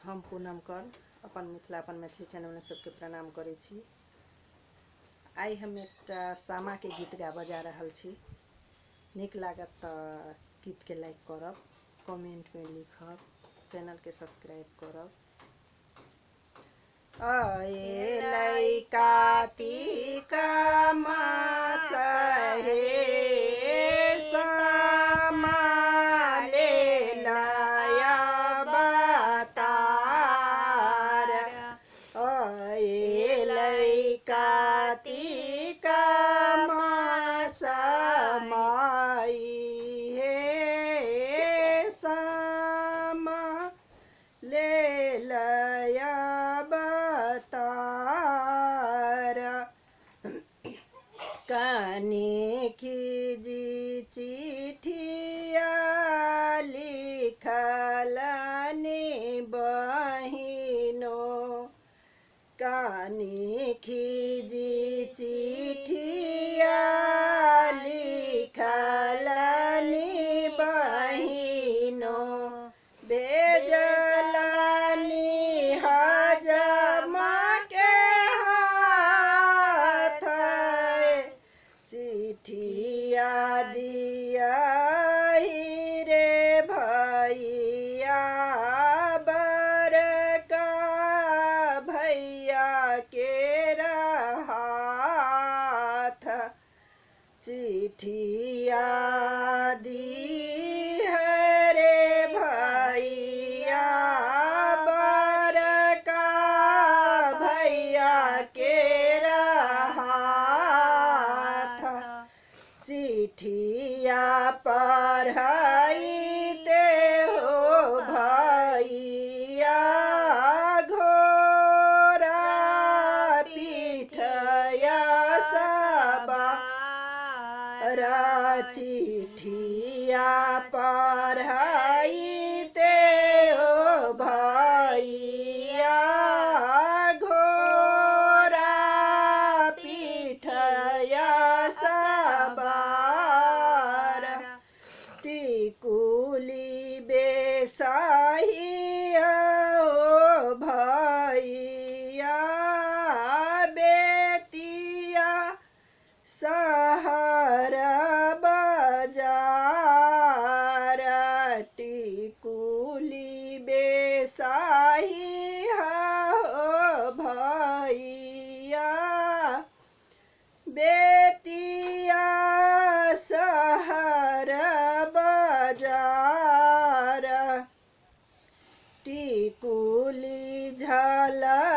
हम पूनम कर अपन मिथिला अपन मैथिली चैनल में सबके प्रणाम करै छी। आई हम एक सामा के गीत गाबऽ जा रहल छी। नीक लागत तो गीत के लाइक करब, कमेंट में लिखब, चैनल के सब्सक्राइब करब। अए लइका तिका मासहे सामा ले लया बतार। अए लइका तिका मासमाई हे सामा ले लया काने खिजी चिठिया लिखलने बहिनो। काने खिजी चिठिया लिखलने बहिनो। भेजलनी हजमा के हाथ चिठिया दिया रे भैया बड़का भैया के हाथ। चिठिया दी रे भैया बड़का भैया के चिठिया पढ़ाईते हो भैया घोड़ा पीठया सवार। चिठिया पढ़ाईते हो भैया घोड़ा पीठया टिकुली बेसाहिया ओ भैया बेतिया सहर बाजार। टिकुली बेसाहिया ओ भैया बेतिया सहर बाजार। टिकुली झलक